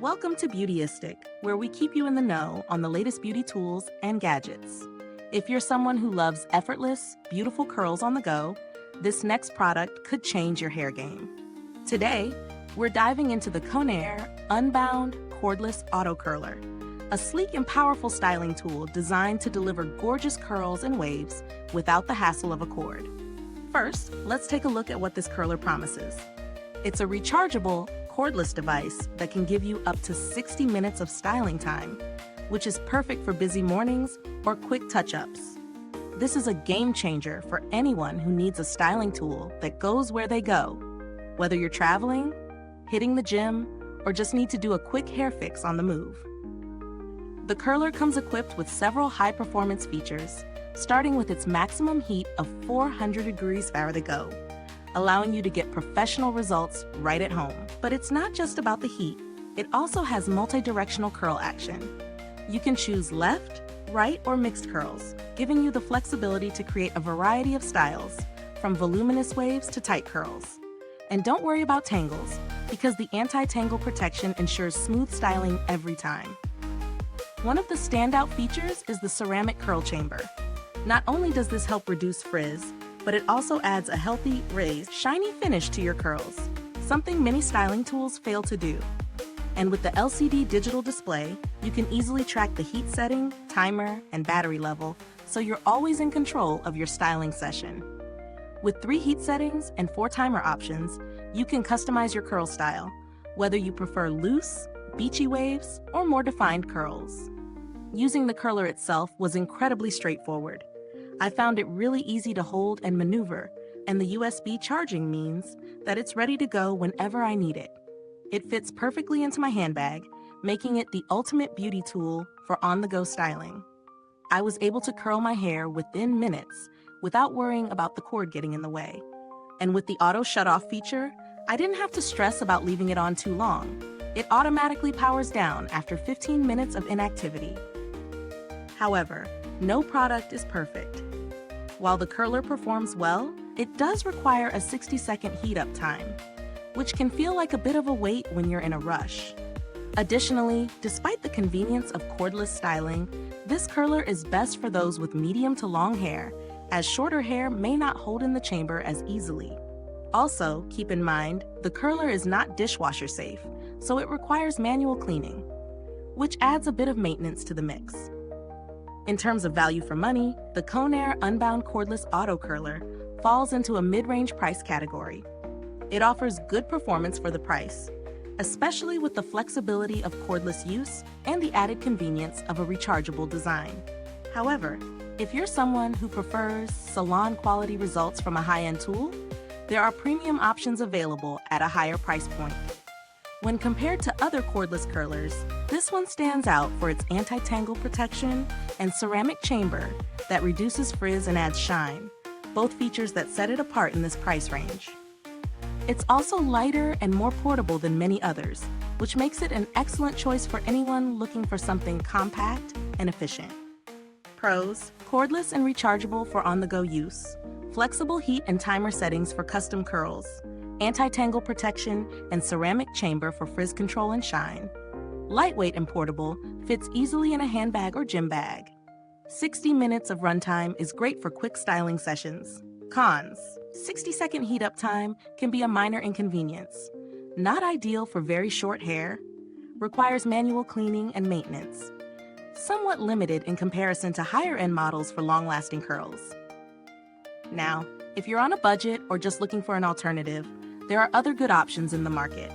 Welcome to Beautyistic, where we keep you in the know on the latest beauty tools and gadgets. If you're someone who loves effortless, beautiful curls on the go, this next product could change your hair game. Today, we're diving into the Conair Unbound Cordless Auto Curler, a sleek and powerful styling tool designed to deliver gorgeous curls and waves without the hassle of a cord. First, let's take a look at what this curler promises. It's a rechargeable, cordless device that can give you up to 60 minutes of styling time, which is perfect for busy mornings or quick touch-ups. This is a game changer for anyone who needs a styling tool that goes where they go, whether you're traveling, hitting the gym, or just need to do a quick hair fix on the move. The curler comes equipped with several high-performance features, starting with its maximum heat of 400 degrees Fahrenheit, allowing you to get professional results right at home. But it's not just about the heat. It also has multi-directional curl action. You can choose left, right, or mixed curls, giving you the flexibility to create a variety of styles, from voluminous waves to tight curls. And don't worry about tangles, because the anti-tangle protection ensures smooth styling every time. One of the standout features is the ceramic curl chamber. Not only does this help reduce frizz, but it also adds a healthy, raised, shiny finish to your curls, something many styling tools fail to do. And with the LCD digital display, you can easily track the heat setting, timer, and battery level, so you're always in control of your styling session. With 3 heat settings and 4 timer options, you can customize your curl style, whether you prefer loose, beachy waves, or more defined curls. Using the curler itself was incredibly straightforward. I found it really easy to hold and maneuver, and the USB charging means that it's ready to go whenever I need it. It fits perfectly into my handbag, making it the ultimate beauty tool for on-the-go styling. I was able to curl my hair within minutes without worrying about the cord getting in the way. And with the auto shut-off feature, I didn't have to stress about leaving it on too long. It automatically powers down after 15 minutes of inactivity. However, no product is perfect. While the curler performs well, it does require a 60-second heat-up time, which can feel like a bit of a wait when you're in a rush. Additionally, despite the convenience of cordless styling, this curler is best for those with medium to long hair, as shorter hair may not hold in the chamber as easily. Also, keep in mind, the curler is not dishwasher safe, so it requires manual cleaning, which adds a bit of maintenance to the mix. In terms of value for money, the Conair Unbound Cordless Auto Curler falls into a mid-range price category. It offers good performance for the price, especially with the flexibility of cordless use and the added convenience of a rechargeable design. However, if you're someone who prefers salon-quality results from a high-end tool, there are premium options available at a higher price point. When compared to other cordless curlers, this one stands out for its anti-tangle protection and ceramic chamber that reduces frizz and adds shine, both features that set it apart in this price range. It's also lighter and more portable than many others, which makes it an excellent choice for anyone looking for something compact and efficient. Pros: cordless and rechargeable for on-the-go use, flexible heat and timer settings for custom curls, anti-tangle protection and ceramic chamber for frizz control and shine. Lightweight and portable, fits easily in a handbag or gym bag. 60 minutes of runtime is great for quick styling sessions. Cons: 60-second heat-up time can be a minor inconvenience. Not ideal for very short hair. Requires manual cleaning and maintenance. Somewhat limited in comparison to higher-end models for long-lasting curls. Now, if you're on a budget or just looking for an alternative, there are other good options in the market.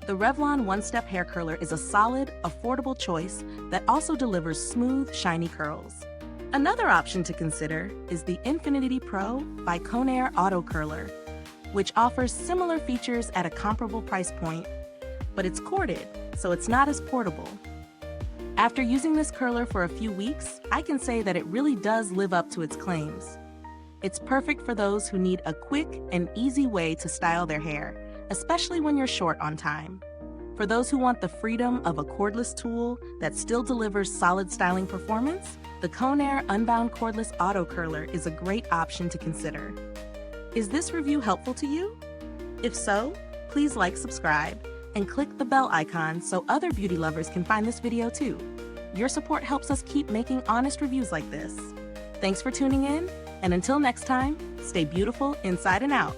The Revlon One-Step Hair Curler is a solid, affordable choice that also delivers smooth, shiny curls. Another option to consider is the Infinity Pro by Conair Auto Curler, which offers similar features at a comparable price point, but it's corded, so it's not as portable. After using this curler for a few weeks, I can say that it really does live up to its claims. It's perfect for those who need a quick and easy way to style their hair, especially when you're short on time. For those who want the freedom of a cordless tool that still delivers solid styling performance, the Conair Unbound Cordless Auto Curler is a great option to consider. Is this review helpful to you? If so, please like, subscribe, and click the bell icon so other beauty lovers can find this video too. Your support helps us keep making honest reviews like this. Thanks for tuning in, and until next time, stay beautiful inside and out.